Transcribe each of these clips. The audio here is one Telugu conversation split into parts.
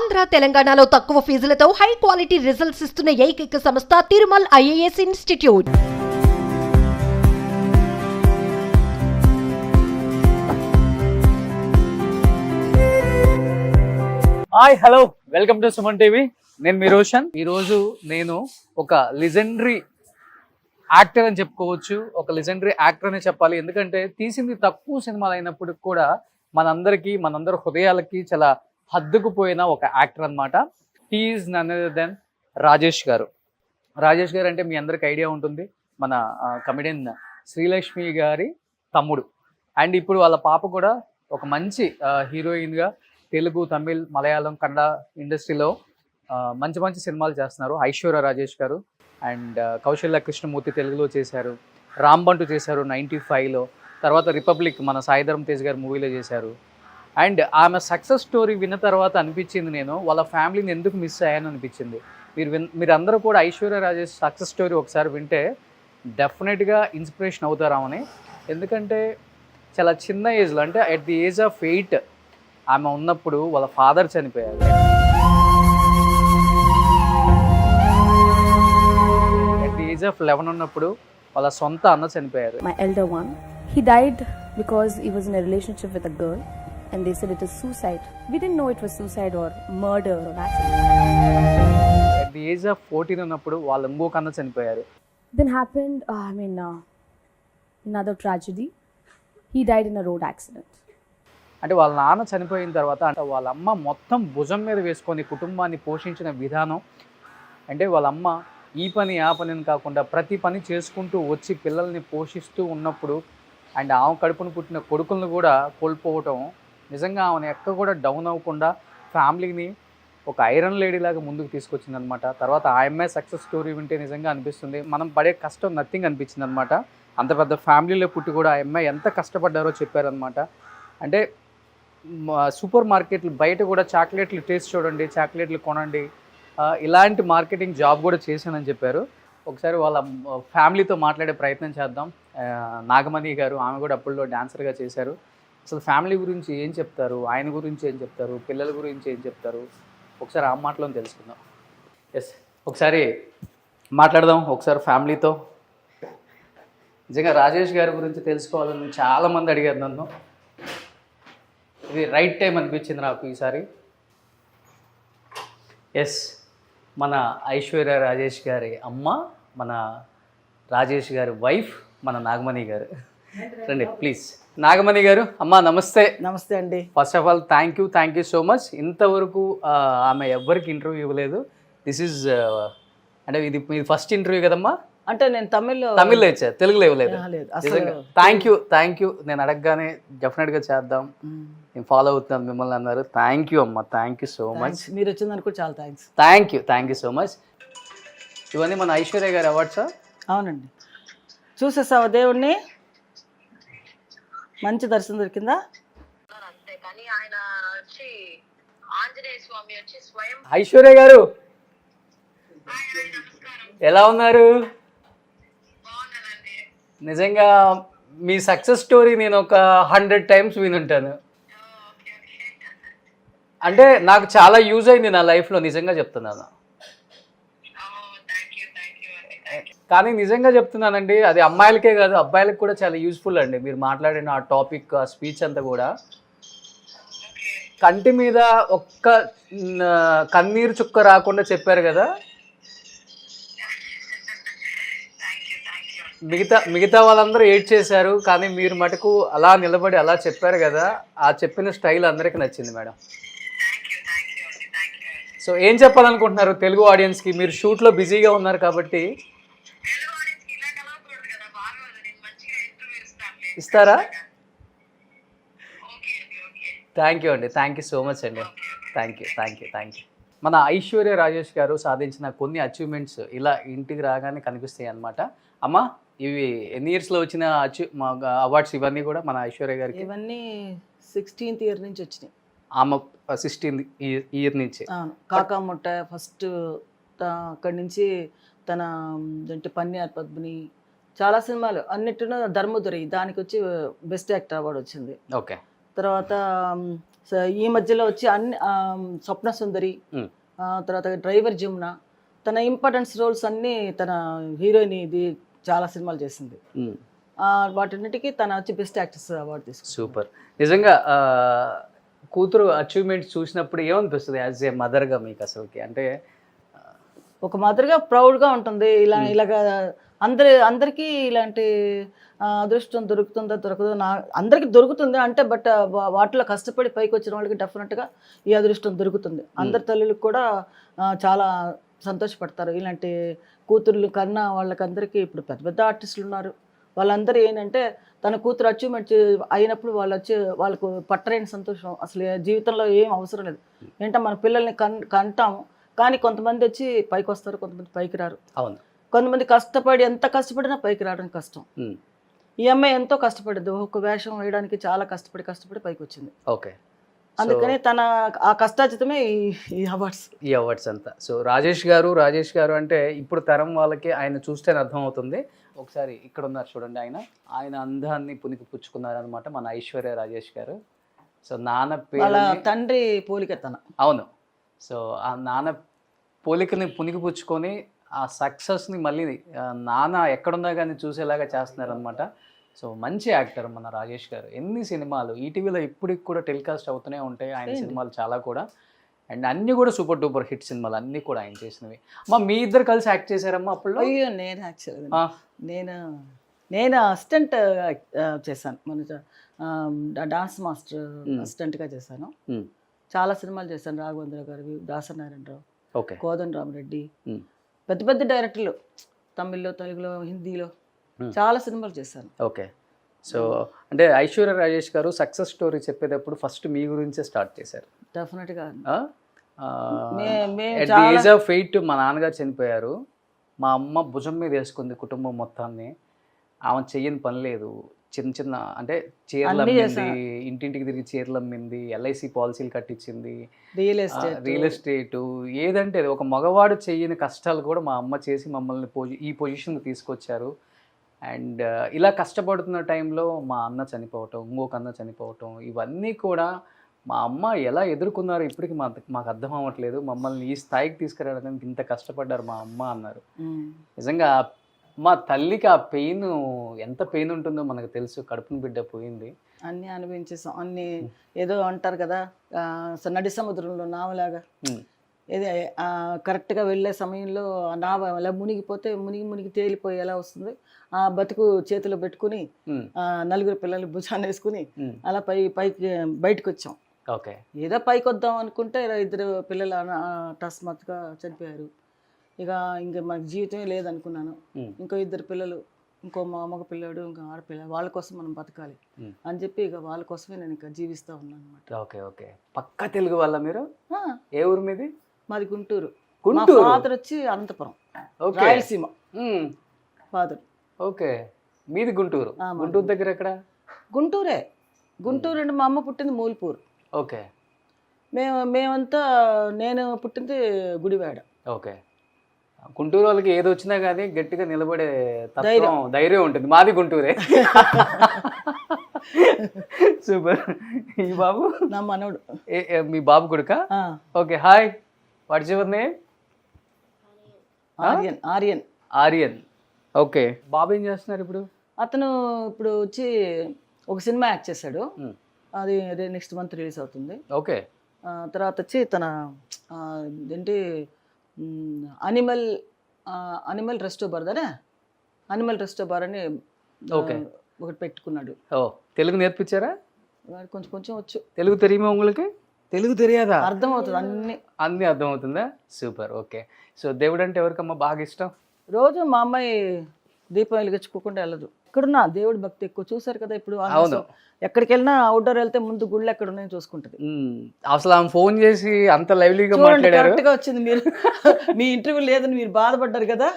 ఆంధ్ర తెలంగాణలో తక్కువ ఫీజులతో హై క్వాలిటీ రిజల్ట్స్ ఇస్తున్న ఏకైక సంస్థ Tirumal IAS institute. Hi hello welcome to Suman TV. నేను మీ రోషన్. ఈరోజు నేను ఒక లెజెండరీ యాక్టర్ అని చెప్పుకోవచ్చు. ఒక లెజెండరీ యాక్టర్ అనే చెప్పాలి. ఎందుకంటే తీసింది తక్కువ సినిమాలు అయినప్పటికి కూడా మనందరి హృదయాలకి చాలా హద్దుకుపోయిన ఒక యాక్టర్ అనమాట. He is none other than Rajesh garu. Rajesh గారు అంటే మీ అందరికి ఐడియా ఉంటుంది, మన కమెడియన్ శ్రీలక్ష్మి గారి తమ్ముడు. అండ్ ఇప్పుడు వాళ్ళ పాప కూడా ఒక మంచి హీరోయిన్గా తెలుగు, తమిళ్, మలయాళం, కన్నడ ఇండస్ట్రీలో మంచి మంచి సినిమాలు చేస్తున్నారు. ఐశ్వర్య రాజేష్ గారు అండ్ కౌశల్య కృష్ణమూర్తి తెలుగులో చేశారు, రాంబంటు చేశారు 95లో, తర్వాత రిపబ్లిక్ మన సాయిధరం తేజ్ గారు మూవీలో చేశారు. అండ్ ఆమె సక్సెస్ స్టోరీ విన్న తర్వాత అనిపించింది, నేను వాళ్ళ ఫ్యామిలీని ఎందుకు మిస్ అయ్యాను అనిపించింది. మీరందరూ కూడా ఐశ్వర్య రాజేష్ సక్సెస్ స్టోరీ ఒకసారి వింటే డెఫినెట్గా ఇన్స్పిరేషన్ అవుతారామని. ఎందుకంటే చాలా చిన్న ఏజ్లో, అంటే అట్ ది ఏజ్ ఆఫ్ 8 ఆమె ఉన్నప్పుడు వాళ్ళ ఫాదర్ చనిపోయారు. అట్ ది ఏజ్ ఆఫ్ 11 ఉన్నప్పుడు వాళ్ళ సొంత అన్న చనిపోయారు. My elder one, he died because he was in a relationship with a girl and they said it is suicide. We didn't know it was suicide or murder or accident. At the age of 14 ఉన్నప్పుడు వాళ్ళ ఇంకొక అన్న చనిపోయారు. Then happened another tragedy. He died in a road accident. అంటే వాళ్ళ నాన్న చనిపోయిన తర్వాత అంటే వాళ్ళ అమ్మ మొత్తం భుజం మీద వేసుకొని కుటుంబాన్ని పోషించిన విధానం, అంటే వాళ్ళ అమ్మ ఈ పని ఆ పని అని కాకుండా ప్రతి పని చేసుకుంటూ వచ్చి పిల్లల్ని పోషిస్తూ ఉన్నప్పుడు అండ్ ఆమె కడుపును పుట్టిన కొడుకులను కూడా కోల్పోవటం, నిజంగా ఆమెను ఎక్కడ కూడా డౌన్ అవ్వకుండా ఫ్యామిలీని ఒక ఐరన్ లేడీ లాగా ముందుకు తీసుకొచ్చింది అనమాట. తర్వాత ఆ అమ్మాయి సక్సెస్ స్టోరీ వింటే నిజంగా అనిపిస్తుంది, మనం పడే కష్టం నథింగ్ అనిపించింది అనమాట. అంత పెద్ద ఫ్యామిలీలో పుట్టి కూడా ఆ అమ్మాయి ఎంత కష్టపడ్డారో చెప్పారనమాట. అంటే సూపర్ మార్కెట్లు బయట కూడా చాక్లెట్లు టేస్ట్ చూడండి, చాక్లెట్లు కొనండి, ఇలాంటి మార్కెటింగ్ జాబ్ కూడా చేశానని చెప్పారు. ఒకసారి వాళ్ళ ఫ్యామిలీతో మాట్లాడే ప్రయత్నం చేద్దాం. నాగమణి గారు, ఆమె కూడా అప్పుల్లో డాన్సర్గా చేశారు. అసలు ఫ్యామిలీ గురించి ఏం చెప్తారు, ఆయన గురించి ఏం చెప్తారు, పిల్లల గురించి ఏం చెప్తారు, ఒకసారి ఆ మాటలో తెలుసుకుందాం. ఎస్, ఒకసారి మాట్లాడదాం ఒకసారి ఫ్యామిలీతో. నిజంగా రాజేష్ గారి గురించి తెలుసుకోవాలని చాలామంది అడిగారు నన్ను. ఇది రైట్ టైం అనిపించింది నాకు ఈసారి. ఎస్, మన ఐశ్వర్య రాజేష్ గారి అమ్మ, మన రాజేష్ గారి వైఫ్, మన నాగమణి గారు. రండి ప్లీజ్. నాగమణి గారు, అమ్మ నమస్తే. నమస్తే అండి. First of all thank you so much. ఇంతవరకు ఆమె ఎవ్వరికి ఇంటర్వ్యూ ఇవ్వలేదు. దిస్ ఈజ్ అంటే ఇది మీ ఫస్ట్ ఇంటర్వ్యూ కదమ్మా? అంటే నేను తమిళ్లో ఇచ్చారు, తెలుగులో ఇవ్వలేదు. Thank you. నేను అడగగానే డెఫినెట్గా చేద్దాం, నేను ఫాలో అవుతున్నాను మిమ్మల్ని అన్నారు. థ్యాంక్ యూ అమ్మ, థ్యాంక్ యూ సో మచ్. మీరు వచ్చిందని కూడా చాలా thanks. Thank you so much. ఇవన్నీ మన ఐశ్వర్య గారి అవార్డ్సా? అవునండి. చూసేసావా దేవుణ్ణి? మంచి దర్శనం దొరికిందా? ఐశ్వర్య గారు ఎలా ఉన్నారు? నిజంగా మీ సక్సెస్ స్టోరీ నేను ఒక 100 times వినుంటాను. అంటే నాకు చాలా యూజ్ అయింది నా లైఫ్లో, నిజంగా చెప్తున్నాను. కానీ నిజంగా చెప్తున్నానండి, అది అమ్మాయిలకే కాదు అబ్బాయిలకు కూడా చాలా యూస్ఫుల్ అండి. మీరు మాట్లాడిన ఆ టాపిక్, ఆ స్పీచ్ అంతా కూడా కంటి మీద ఒక్క కన్నీరు చుక్క రాకుండా చెప్పారు కదా. మిగతా వాళ్ళందరూ ఏడ్ చేశారు, కానీ మీరు మటుకు అలా నిలబడి అలా చెప్పారు కదా. ఆ చెప్పిన స్టైల్ అందరికీ నచ్చింది మేడం. సో ఏం చెప్పాలనుకుంటున్నారు తెలుగు ఆడియన్స్కి? మీరు షూట్లో బిజీగా ఉన్నారు కాబట్టి ఇస్తారా? థ్యాంక్ యూ అండి, థ్యాంక్ యూ సో మచ్ అండి. Thank you. మన ఐశ్వర్య రాజేష్ గారు సాధించిన కొన్ని అచీవ్మెంట్స్ ఇలా ఇంటికి రాగానే కనిపిస్తాయి అన్నమాట. అమ్మ, ఇవి ఎన్ని ఇయర్స్లో వచ్చిన అవార్డ్స్ ఇవన్నీ కూడా మన ఐశ్వర్య గారికి? ఇవన్నీ 16th year నుంచి వచ్చినాయి. ఆమె 16th year నుంచి. కాకాముట్ట ఫస్ట్, అక్కడి నుంచి తన అంటే పన్నీర్ పద్మిని, చాలా సినిమాలు అన్నిటిలో ధర్మదురి, దానికి వచ్చి బెస్ట్ యాక్టర్ అవార్డు వచ్చింది. ఓకే. తర్వాత సో ఈ మధ్యలో వచ్చి అన్ని స్వప్న సుందరి, Hmm. తర్వాత డ్రైవర్ జమున, తన ఇంపార్టెన్స్ రోల్స్ అన్నీ తన హీరోయిన్ ఇది చాలా సినిమాలు చేసింది. వాటన్నిటికీ తన వచ్చి బెస్ట్ యాక్ట్రెస్ అవార్డు తీసుకుంది. సూపర్. నిజంగా కూతురు అచీవ్మెంట్స్ చూసినప్పుడు ఏమనిపిస్తుంది యాజ్ ఏ మదర్గా మీకు అసలుకి? అంటే ఒక మదర్గా ప్రౌడ్గా ఉంటుంది. ఇలాగా అందరికీ ఇలాంటి అదృష్టం దొరుకుతుందో దొరకదో అందరికీ దొరుకుతుంది అంటే, బట్ వాటిలో కష్టపడి పైకి వచ్చిన వాళ్ళకి డెఫినెట్గా ఈ అదృష్టం దొరుకుతుంది. అందరి తల్లులకు కూడా చాలా సంతోషపడతారు ఇలాంటి కూతుర్లు కన్నా. వాళ్ళకందరికీ ఇప్పుడు పెద్ద పెద్ద ఆర్టిస్టులు ఉన్నారు, వాళ్ళందరూ ఏంటంటే తన కూతురు అచీవ్మెంట్ అయినప్పుడు వాళ్ళకు పట్టలేని సంతోషం. అసలు జీవితంలో ఏం అవసరం లేదు. ఏంటంటే మన పిల్లల్ని కంటాము, కానీ కొంతమంది వచ్చి పైకి వస్తారు, కొంతమంది పైకి రారు. అవును. కొంతమంది ఎంత కష్టపడినా పైకి రావడం కష్టం. ఈ అమ్మాయి ఎంతో కష్టపడింది, ఒక వేషం వేయడానికి చాలా కష్టపడి పైకి వచ్చింది. ఓకే. అందుకని తన ఆ కష్టాజితమే ఈ అవార్డ్స్ అంతా. సో రాజేష్ గారు అంటే ఇప్పుడు తరం వాళ్ళకి ఆయన చూస్తేనే అర్థమవుతుంది. ఒకసారి ఇక్కడ ఉన్నారు చూడండి, ఆయన అందాన్ని పునికి పుచ్చుకున్నారనమాట మన ఐశ్వర్య రాజేష్ గారు. సో నాన్న వాళ్ళ పేరు తండ్రి పోలిక తన. అవును. సో ఆ నాన్న పోలికని పునికి పుచ్చుకొని ఆ సక్సెస్ని మళ్ళీ నాన్న ఎక్కడున్నా కానీ చూసేలాగా చేస్తున్నారనమాట. సో మంచి యాక్టర్ మన రాజేష్ గారు. ఎన్ని సినిమాలు ఈటీవీలో ఇప్పటికి కూడా టెలికాస్ట్ అవుతూనే ఉంటాయి ఆయన సినిమాలు చాలా కూడా. అండ్ అన్నీ కూడా సూపర్ డూపర్ హిట్ సినిమాలు అన్నీ కూడా ఆయన చేసినవి. అమ్మా మీ ఇద్దరు కలిసి యాక్ట్ చేశారమ్మా అప్పుడు? అయ్యో నేను యాక్చువల్గా నేను అసిస్టెంట్ చేశాను, మన డాన్స్ మాస్టర్ అసిస్టెంట్గా చేశాను. చాలా సినిమాలు చేశాను, రాఘవేంద్ర గారు, దాసనారాయణరావు, ఓకే, కోదండ రామరెడ్డి, పెద్ద పెద్ద డైరెక్టర్లు, తమిళ్లో, తెలుగులో, హిందీలో చాలా సినిమాలు చేశాను. ఓకే. సో అంటే ఐశ్వర్య రాజేష్ గారు సక్సెస్ స్టోరీ చెప్పేటప్పుడు ఫస్ట్ మీ గురించే స్టార్ట్ చేశారు. డెఫినెట్గా ఏజ్ ఆఫ్ 8 మా నాన్నగారు చనిపోయారు. మా అమ్మ భుజం మీద వేసుకుంది కుటుంబం మొత్తాన్ని. ఆమె చెయ్యని పని లేదు. చిన్న అంటే చీరలు అమ్మింది, ఇంటింటికి తిరిగి చీరలు అమ్మింది, ఎల్ఐసి పాలసీలు కట్టించింది, రియల్ ఎస్టేటు, ఏదంటే ఒక మగవాడు చెయ్యని కష్టాలు కూడా మా అమ్మ చేసి మమ్మల్ని ఈ పొజిషన్కి తీసుకొచ్చారు. అండ్ ఇలా కష్టపడుతున్న టైంలో మా అన్న చనిపోవటం, ఇంకొక అన్న చనిపోవటం, ఇవన్నీ కూడా మా అమ్మ ఎలా ఎదుర్కొన్నారో ఇప్పటికి మాకు అర్థం అవ్వట్లేదు. మమ్మల్ని ఈ స్థాయికి తీసుకురావడానికి ఇంత కష్టపడ్డారు మా అమ్మ అన్నారు. నిజంగా మా తల్లికి ఆ పెయిన్, ఎంత పెయిన్ ఉంటుందో మనకు తెలుసు. కడుపుని బిడ్డ పోయింది, అన్నీ అనుభవించేసాం. అన్నీ ఏదో అంటారు కదా, నడి సముద్రంలో నావలాగా, ఏదో కరెక్ట్గా వెళ్ళే సమయంలో నావ అలా మునిగిపోతే మునిగి తేలిపోయి ఎలా వస్తుంది, ఆ బతుకు చేతిలో పెట్టుకుని నలుగురు పిల్లలు భుజాన్ని వేసుకుని అలా పైకి బయటకు వచ్చాం. ఓకే. ఏదో పైకి వద్దాం అనుకుంటే 2 పిల్లలు అకస్మాత్తుగా చనిపోయారు. ఇంకా మనకి జీవితమే లేదనుకున్నాను. ఇంకో 2 పిల్లలు, ఇంకో మగ పిల్లాడు, ఇంకో ఆడపిల్ల, వాళ్ళ కోసం మనం బతకాలి అని చెప్పి ఇక వాళ్ళ కోసమే నేను ఇంకా జీవిస్తూ ఉన్నాను అనమాట. ఓకే. ఓకే. పక్కా తెలుగు వాళ్ళ మీరు? ఏ ఊరు మీది? మాది గుంటూరు. గుంటూరు. ఫాదర్ వచ్చి అనంతపురం, రాయలసీమ ఫాదర్. ఓకే. మీది గుంటూరు. గుంటూరు దగ్గర ఎక్కడ? గుంటూరే. గుంటూరు అంటే మా అమ్మ పుట్టింది మూల్పూర్. ఓకే. మేమంతా నేను పుట్టింది గుడివాడ. ఓకే. గుంటూరు వాళ్ళకి ఏది వచ్చినా కానీ గట్టిగా నిలబడే ధైర్యం ఉంటుంది. మాది గుంటూరే. సూపర్. ఈ బాబు నా మనోడు. మీ బాబు కొడుకా? Okay. Hi, what's your name? Aryan. Okay. బాబు ఏం చేస్తున్నారు ఇప్పుడు? అతను ఇప్పుడు వచ్చి ఒక సినిమా యాక్ట్ చేశాడు, అది నెక్స్ట్ మంత్ రిలీజ్ అవుతుంది. ఓకే. తర్వాత వచ్చి తన ఏంటి అనిమల్ రెస్టో బార్ అని ఒకటి పెట్టుకున్నాడు. తెలుగు నేర్పించారా? కొంచెం వచ్చు. తెలుగు తెలియమా உங்களுக்கு? తెలుగు తెలియదా? అర్థమవుతుంది, అన్నీ అర్థమవుతుందా? సూపర్. ఓకే. సో దేవుడు అంటే ఎవరికమ్మా బాగా ఇష్టం? రోజు మా అమ్మాయి దీపం వెలిగించుకోకుండా వెళ్ళదు. ఇక్కడున్న దేవుడి భక్తి ఎక్కువ. చూసారు కదా ఇప్పుడు, అవును, ఎక్కడికి వెళ్ళినా అవుట్డోర్ వెళ్తే ముందు గుళ్ళు ఎక్కడ ఉన్నాయో చూసుకుంటది. అసలు ఆమె ఫోన్ చేసి అంత లైవ్లీగా మాట్లాడారు. కరెక్ట్గా వచ్చింది. మీరు మీ ఇంటర్వ్యూ లేదని మీరు బాధపడ్డారు కదా,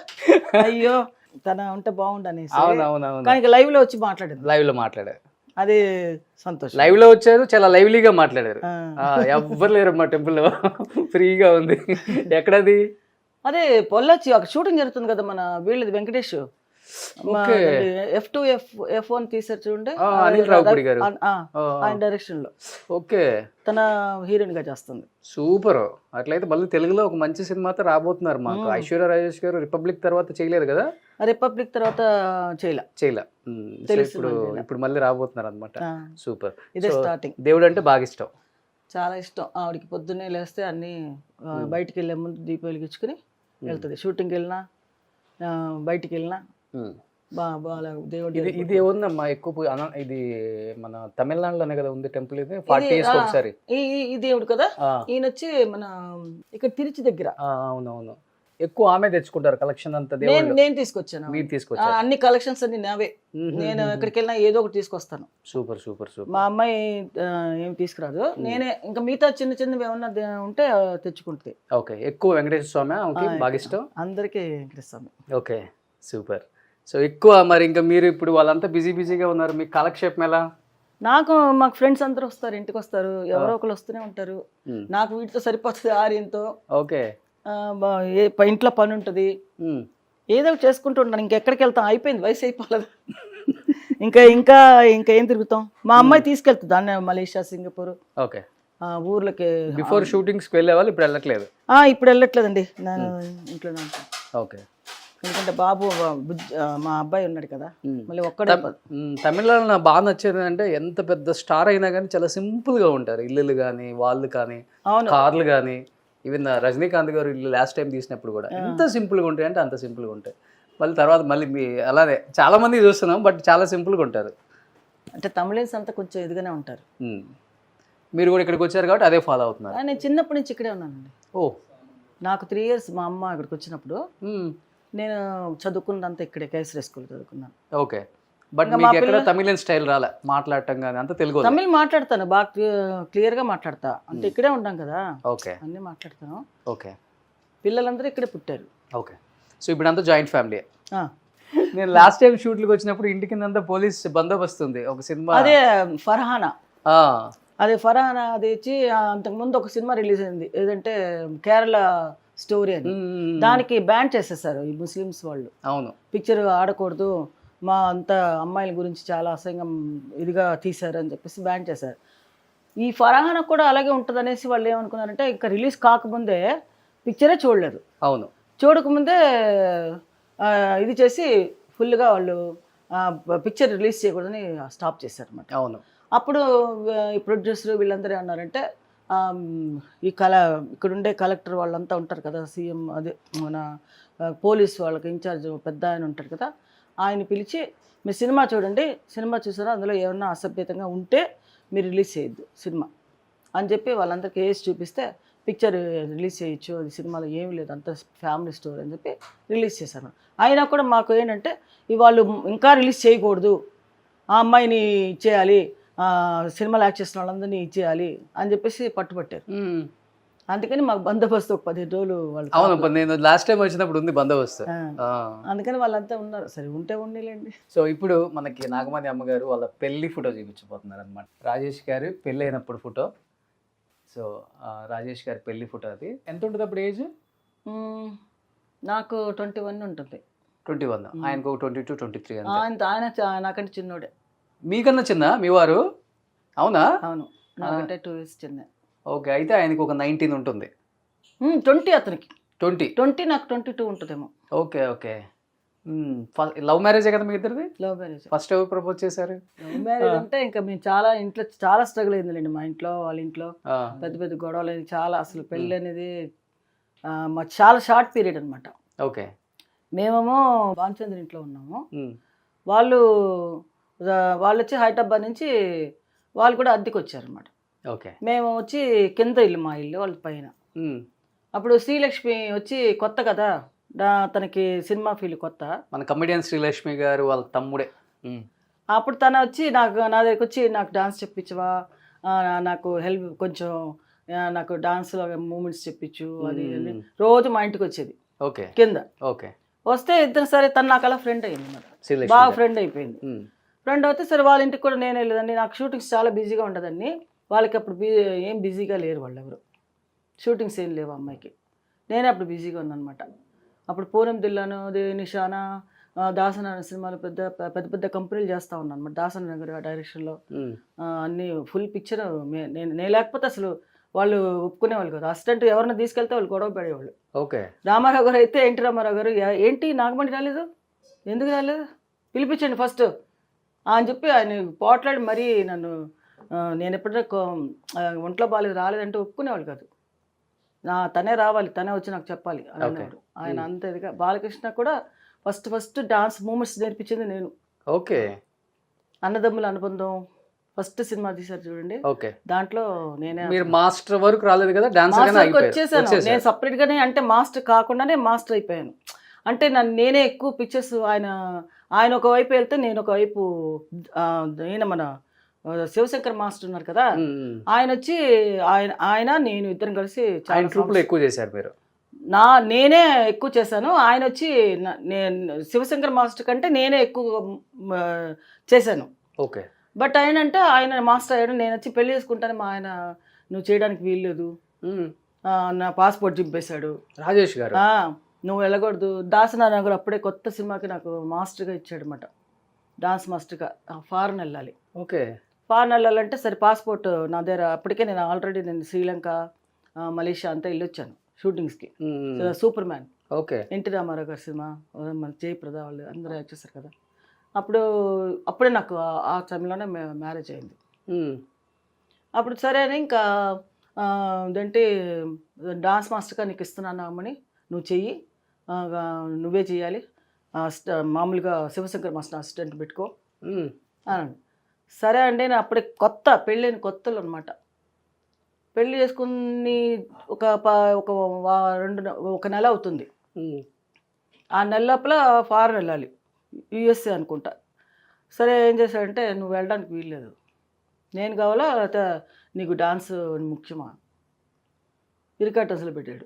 అయ్యో తన ఉంటే బాగుండు అనేసి. కానీ లైవ్ లో వచ్చి మాట్లాడారు. అది సంతోషం. లైవ్ లో వచ్చారు, చాలా లైవ్లీగా మాట్లాడారు. ఎవ్వరు లేరు మా టెంపుల్లో, ఫ్రీగా ఉంది. ఎక్కడది? అదే పొల్లొచ్చి ఒక షూటింగ్ జరుగుతుంది కదా మన వీళ్ళది, వెంకటేష్ ఓకే. F2 F1 తీసారు చూడండి, అనిల్ రావుపూడి గారు. ఆయన డైరెక్షన్ లో ఓకే, తన హీరోయిన్ గా చేస్తుంది. సూపర్. అట్లయితే మళ్ళీ తెలుగులో ఒక మంచి సినిమాతో రాబోతున్నారు మాకు. ఐశ్వర్య రాజేష్ గారు రిపబ్లిక్ తర్వాత చేయలేదు కదా? రిపబ్లిక్ తర్వాత చేయలే. సో ఇప్పుడు మళ్ళీ రాబోతున్నారు అనమాట. సూపర్. ఇదే స్టార్టింగ్. దేవుడు అంటే బాగా ఇష్టం. చాలా ఇష్టం ఆవిడకి. పొద్దున్నే లేస్తే అన్ని బయటికి వెళ్ళే ముందు దీపం వెలిగించుకుని వెళ్తుంది. షూటింగ్కి వెళ్ళినా బయటికి వెళ్ళినా బాగా దేవుడు. ఇది ఏముందమ్మా ఎక్కువ ఇది మన తమిళనాడులోనే కదా ఉంది టెంపుల్. ఇది 40 years ఒకసారి ఈ దేవుడు కదా. ఈయన వచ్చి మన ఇక్కడ తిరుచి దగ్గర. అవునవును, ఎక్కువ ఆమె తెచ్చుకుంటారు కలెక్షన్ అంతా. నేను తీసుకొచ్చాను. మీరు తీసుకొచ్చారు? అన్ని కలెక్షన్స్ అన్ని నావే. నేను ఎక్కడికి వెళ్ళినా ఏదో ఒకటి తీసుకొస్తాను. Super super super. మా అమ్మాయి ఏం తీసుకురాదు, నేనే ఇంకా మిగతా చిన్న చిన్నవి ఏమన్నా ఉంటే తెచ్చుకుంటుంది. ఓకే, ఎక్కువ వెంకటేశ్వర స్వామి బాగా ఇష్టం అందరికీ. వెంకటేశ్వర స్వామి. Okay, super. సో ఎక్కువ మరి ఇంకా మీరు ఇప్పుడు వాళ్ళంతా బిజీగా ఉన్నారు, మీకు కాలక్షేపం ఎలా? మాకు ఫ్రెండ్స్ అందరూ వస్తారు, ఇంటికి వస్తారు, ఎవరో ఒకరు వస్తూనే ఉంటారు. నాకు వీటితో సరిపోతుంది ఆర్యంతో. ఓకే, ఇంట్లో పని ఉంటుంది, ఏదో ఒకటి చేసుకుంటూ ఉంటాను. ఇంకెక్కడికి వెళ్తాం, అయిపోయింది, వయసు అయిపోలేదు. ఇంకా ఇంకా ఇంకా ఏం తిరుగుతాం. మా అమ్మాయి తీసుకెళ్తుంది దాన్ని మలేషియా, సింగపూర్. ఓకే, ఊర్లకి. బిఫోర్ షూటింగ్స్కి వెళ్ళేవాళ్ళు, ఇప్పుడు వెళ్ళట్లేదు? ఇప్పుడు వెళ్ళట్లేదండి, నేను ఇంట్లోనే ఉంటాను. ఓకే, ఎందుకంటే బాబు మా అబ్బాయి ఉన్నాడు కదా, మళ్ళీ ఒక్కడే. తమిళనాడు నాకు బాగా నచ్చేది అంటే ఎంత పెద్ద స్టార్ అయినా కానీ చాలా సింపుల్గా ఉంటారు. ఇల్లులు కానీ వాళ్ళు కానీ కార్లు కానీ, ఈవెన్ రజనీకాంత్ గారు ఇల్లు లాస్ట్ టైం తీసినప్పుడు కూడా ఎంత సింపుల్గా ఉంటాయి అంటే అంత సింపుల్గా ఉంటాయి. మళ్ళీ తర్వాత మళ్ళీ అలానే చాలా మంది చూస్తున్నాం, బట్ చాలా సింపుల్గా ఉంటారు. అంటే తమిళన్స్ అంతా కొంచెం ఇదిగానే ఉంటారు. మీరు కూడా ఇక్కడికి వచ్చారు కాబట్టి అదే ఫాలో అవుతున్నారు? నేను చిన్నప్పటి నుంచి ఇక్కడే ఉన్నానండి. నాకు 3 years మా అమ్మ ఇక్కడికి వచ్చినప్పుడు నేను చదువుకున్నదంతా ఇక్కడే, కేసరి స్కూల్ చదువుకున్నాను. ఓకే, బట్ మీకు ఎక్కడ తమిళన్ స్టైల్ రాలే మాట్లాడటం కానీ? అంత తెలుగు? తమిళ్ మాట్లాడతాను, బాగా క్లియర్గా మాట్లాడతా. అంటే ఇక్కడే ఉంటాం కదా. ఓకే, అన్నీ మాట్లాడతాను. ఓకే, పిల్లలందరూ ఇక్కడే పుట్టారు. ఓకే. సో ఇప్పుడు అంతా జాయింట్ ఫ్యామిలీ. నేను లాస్ట్ టైం షూట్లకు వచ్చినప్పుడు ఇంటి కింద పోలీస్ బందోబస్తు ఉంది. ఒక సినిమా అదే ఫర్హానా. అది వచ్చి అంతకుముందు ఒక సినిమా రిలీజ్ అయింది, ఏదంటే కేరళ స్టోరీ అని. దానికి బ్యాన్ చేసేసారు ఈ ముస్లిమ్స్ వాళ్ళు. అవును, పిక్చర్ ఆడకూడదు, మా అంతా అమ్మాయిల గురించి చాలా అసహ్యంగా ఇదిగా తీశారు అని చెప్పేసి బ్యాన్ చేశారు. ఈ ఫర్హానా కూడా అలాగే ఉంటుంది అనేసి వాళ్ళు ఏమనుకున్నారంటే, ఇంకా రిలీజ్ కాకముందే పిక్చరే చూడలేదు. అవును, చూడకముందే ఇది చేసి ఫుల్గా వాళ్ళు పిక్చర్ రిలీజ్ చేయకూడదని స్టాప్ చేశారు అన్నమాట. అవును. అప్పుడు ఈ ప్రొడ్యూసర్ వీళ్ళందరూ ఏమన్నారంటే, ఇక్కడుండే కలెక్టర్ వాళ్ళంతా ఉంటారు కదా, సీఎం అదే మన పోలీస్ వాళ్ళకి ఇన్ఛార్జ్ పెద్ద ఆయన ఉంటారు కదా, ఆయన పిలిచి మీరు సినిమా చూడండి, సినిమా చూసారా, అందులో ఏమన్నా అసభ్యతంగా ఉంటే మీరు రిలీజ్ చేయొద్దు సినిమా అని చెప్పి వాళ్ళందరికీ వేసి చూపిస్తే పిక్చర్ రిలీజ్ చేయొచ్చు, అది సినిమాలో ఏమీ లేదు, అంత ఫ్యామిలీ స్టోరీ అని చెప్పి రిలీజ్ చేశారు. అయినా కూడా మాకు ఏంటంటే వాళ్ళు ఇంకా రిలీజ్ చేయకూడదు, ఆ అమ్మాయిని ఇచ్చేయాలి, సినిమాలు యాక్ట్ చేసిన వాళ్ళందరినీ ఇచ్చేయాలి అని చెప్పేసి పట్టుబట్టారు. అందుకని మాకు బందోబస్తు ఒక 15 రోజులు వాళ్ళు. అవును, నేను లాస్ట్ టైం వచ్చినప్పుడు ఉంది బందోబస్తు. అందుకని వాళ్ళంతా ఉన్నారు. సరే ఉంటే ఉండలేండి. సో ఇప్పుడు మనకి నాగమణి అమ్మగారు వాళ్ళ పెళ్లి ఫోటో చూపించబోతున్నారు అనమాట. రాజేష్ గారు పెళ్ళి అయినప్పుడు ఫోటో. సో రాజేష్ గారి పెళ్లి ఫోటో. అది ఎంత ఉంటుంది అప్పుడు ఏజ్? నాకు 21 ఉంటుంది. 21. ఆయనకు 22, 23. ఆయన నాకంటే చిన్నోడే. మీకన్నా చిన్న మీ వారు? అవునా? అవును, నాకంటే 2 years చిన్న. ఓకే, అయితే ఆయనకు ఒక 19 ఉంటుంది. 20 అతనికి. 20 నాకు 22 ఉంటుందేమో. Okay okay. లవ్ మ్యారేజే కదా మీ ఇద్దరిది? Love marriage. ఫస్ట్ ఎవరు ప్రపోజ్ చేశారు? లవ్ మ్యారేజ్ అంటే ఇంకా మేము చాలా స్ట్రగుల్ అయిందిలేండి. మా ఇంట్లో వాళ్ళ ఇంట్లో పెద్ద పెద్ద గొడవలు, చాలా అసలు పెళ్ళి అనేది మాకు చాలా షార్ట్ పీరియడ్ అనమాట. ఓకే. మేమేమో భానుచంద్ర ఇంట్లో ఉన్నాము, వాళ్ళు వచ్చి హైదరాబాద్ నుంచి వాళ్ళు కూడా అద్దెకి వచ్చారనమాట. ఓకే. మేము వచ్చి కింద ఇల్లు, మా ఇల్లు వాళ్ళ పైన. అప్పుడు శ్రీలక్ష్మి వచ్చి కొత్త కదా, తనకి సినిమా ఫీల్డ్ కొత్త. మన కమెడియన్ శ్రీలక్ష్మి గారు వాళ్ళ తమ్ముడే. అప్పుడు తన వచ్చి నా దగ్గరికి వచ్చి నాకు డాన్స్ చెప్పించవా, నాకు హెల్ప్ కొంచెం, నాకు డాన్స్లో మూమెంట్స్ చెప్పించు అది రోజు మా ఇంటికి వచ్చేది. ఓకే. కింద. ఓకే. వస్తే ఇద్దరు సరే, తను నాకు అలా ఫ్రెండ్ అయింది అన్నమాట, బాగా ఫ్రెండ్ అయిపోయింది. ఫ్రెండ్ అయితే సరే వాళ్ళ ఇంటికి కూడా నేను వెళ్ళేదాన్ని. నాకు షూటింగ్స్ చాలా బిజీగా ఉండదండి. వాళ్ళకి అప్పుడు ఏం బిజీగా లేరు వాళ్ళు ఎవరు, షూటింగ్స్ ఏం లేవు అమ్మాయికి. నేనే అప్పుడు బిజీగా ఉన్నాను అనమాట. అప్పుడు పూనం దిల్లాను, నిషానా, దాసనారాయణ సినిమాలు పెద్ద పెద్ద పెద్ద కంపెనీలు చేస్తూ ఉన్నాను అనమాట. దాసనారాయణ గారి డైరెక్షన్లో అన్ని ఫుల్ పిక్చర్ నేను లేకపోతే అసలు వాళ్ళు ఒప్పుకునేవాళ్ళు కదా. అసిస్టెంట్ ఎవరైనా తీసుకెళ్తే వాళ్ళు గొడవ పడేవాళ్ళు. ఓకే. రామారావు గారు అయితే ఎన్టీ రామారావు గారు ఏంటి నాగమణి రాలేదు, ఎందుకు రాలేదు, పిలిపించండి ఫస్ట్ అని చెప్పి ఆయన పోట్లాడి మరీ నన్ను నేను ఎప్పుడైనా ఒంట్లో బాగాలేదు రాలేదంటే ఒప్పుకునేవాళ్ళు కాదు. తనే రావాలి, తనే వచ్చి నాకు చెప్పాలి అని అనేవాడు ఆయన. అంత ఇదిగా బాలకృష్ణ కూడా ఫస్ట్ డాన్స్ మూమెంట్స్ నేర్పించింది నేను. ఓకే. అన్నదమ్ముల అనుబంధం ఫస్ట్ సినిమా తీశారు చూడండి, ఓకే. దాంట్లో నేనే మీరు మాస్టర్ వరకు రాలేదు కదా, డాన్స్ వచ్చేసాను నేను సపరేట్ గానే. అంటే మాస్టర్ కాకుండానే మాస్టర్ అయిపోయాను. అంటే నేనే ఎక్కువ పిక్చర్స్ ఆయన ఒకవైపు వెళ్తే నేను ఒకవైపు ఈయన మన శివశంకర్ మాస్టర్ ఉన్నారు కదా, ఆయన వచ్చి ఆయన నేను ఇద్దరం కలిసి ఎక్కువ చేశారు మీరు. నేనే ఎక్కువ చేశాను. ఆయన వచ్చి శివశంకర్ మాస్టర్ కంటే నేనే ఎక్కువ చేశాను. ఓకే. బట్ ఆయన మాస్టర్ అయ్యాడు, నేను వచ్చి పెళ్లి చేసుకుంటాను, మా ఆయన నువ్వు చేయడానికి వీల్లేదు, నా పాస్పోర్ట్ చింపేశాడు రాజేష్ గారు, నువ్వు వెళ్ళకూడదు. దాసనారాయణ గారు అప్పుడే కొత్త సినిమాకి నాకు మాస్టర్గా ఇచ్చాడు అనమాట, డాన్స్ మాస్టర్గా. ఫారెన్ వెళ్ళాలి. ఓకే. ఫారెన్ వెళ్ళాలంటే సరే పాస్పోర్ట్ నా దగ్గర అప్పటికే నేను ఆల్రెడీ శ్రీలంక మలేషియా అంతా వెళ్ళొచ్చాను షూటింగ్స్కి. Superman, okay, NT Rama Rao గారి సినిమా, మన జయప్రద వాళ్ళు అందరూ యాక్ట్ చేస్తారు కదా. అప్పుడే నాకు ఆ టైంలోనే మ్యారేజ్ అయింది. అప్పుడు సరే అని ఇంకా ఏంటి డాన్స్ మాస్టర్గా నీకు ఇస్తున్నాను అమ్మని, నువ్వు చెయ్యి, నువ్వే చెయ్యాలి, మామూలుగా శివశంకర్ మాస్టర్ అసిస్టెంట్ పెట్టుకో అనండి. సరే అండి. నేను అప్పుడే పెళ్ళైన కొత్తలు అనమాట. పెళ్ళి చేసుకుని ఒక నెల అవుతుంది. ఆ నెల లోపల ఫారెన్ వెళ్ళాలి, యుఎస్ఏ అనుకుంటా. సరే ఏం చేశాడంటే నువ్వు వెళ్ళడానికి వీల్లేదు, నేను కావాలా లేకపోతే నీకు డాన్స్ ముఖ్యమా, ఇరికాట్ అసలు పెట్టాడు.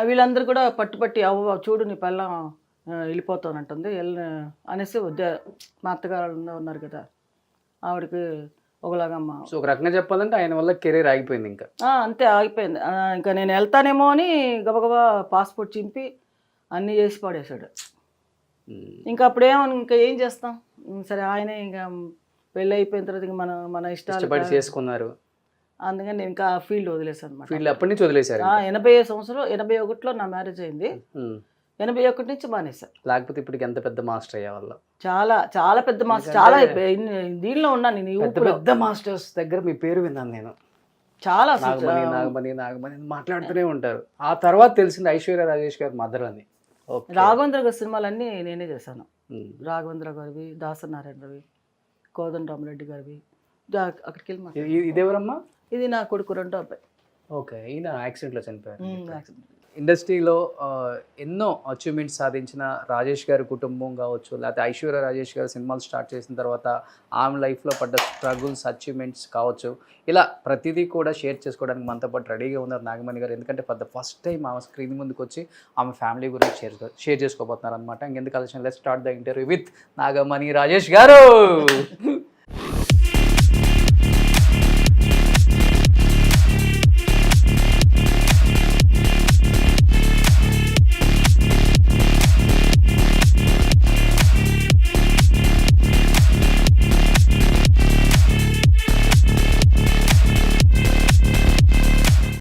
వీళ్ళందరూ కూడా పట్టుపట్టి అవ్వ చూడు నీ పిల్ల వెళ్ళిపోతానంటుంది అనేసి మా అత్తగారు ఉన్నారు కదా, ఆవిడకి ఒకలాగమ్మ. సో ఒక రకంగా చెప్పాలంటే ఆయన వల్ల కెరీర్ ఆగిపోయింది. ఇంకా అంతే ఆగిపోయింది. ఇంకా నేను వెళ్తానేమో అని గబగబా పాస్పోర్ట్ చింపి అన్నీ చేసి పడేశాడు. ఇంకా ఇంకా ఏం చేస్తాం, సరే ఆయనే ఇంకా పెళ్ళి అయిపోయిన తర్వాత ఇంకా మన ఇష్టాలు చేసుకున్నారు. అందుకని నేను ఇంకా ఫీల్డ్ వదిలేసాను అనమాట. ఫీల్డ్ అప్పటి నుంచి వదిలేశారు. 81లో నా మ్యారేజ్ అయింది. 81 నుంచి మానేశారు. లేకపోతే ఇప్పటికి ఎంత పెద్ద మాస్టర్ అయ్యే వాళ్ళ, చాలా చాలా పెద్ద మాస్టర్, చాలా దీనిలో ఉన్నాను నేను. పెద్ద మాస్టర్స్ దగ్గర మీ పేరు విన్నాను నేను. చాలా నాగమణి మాట్లాడుతూనే ఉంటారు. ఆ తర్వాత తెలిసింది ఐశ్వర్య రాజేష్ గారు మదర్ అని. రాఘవేంద్ర గారి సినిమాలన్నీ నేనే చేశాను. రాఘవేంద్ర గారివి, దాసనారాయణ గారివి, కోదండరామరెడ్డి గారివి. అక్కడికి వెళ్ళి ఇదేవరమ్మా? ఇది నా కొడుకు రెండో అబ్బాయి. ఓకే. ఈయన యాక్సిడెంట్లో చనిపోయారు. ఇండస్ట్రీలో ఎన్నో అచీవ్మెంట్స్ సాధించిన రాజేష్ గారి కుటుంబం కావచ్చు, లేకపోతే ఐశ్వర్య రాజేష్ గారు సినిమాలు స్టార్ట్ చేసిన తర్వాత ఆమె లైఫ్లో పడ్డ స్ట్రగుల్స్, అచీవ్మెంట్స్ కావచ్చు, ఇలా ప్రతిదీ కూడా షేర్ చేసుకోవడానికి మనతో పాటు రెడీగా ఉన్నారు నాగమణి గారు. ఎందుకంటే ఫర్ ద ఫస్ట్ టైం ఆమె స్క్రీన్ ముందుకు వచ్చి ఆమె ఫ్యామిలీ గురించి షేర్ చేసుకోబోతున్నారు అనమాట. ఇంకెందుకు ఆలోచన, let's start the interview with Nagamani Rajesh గారు.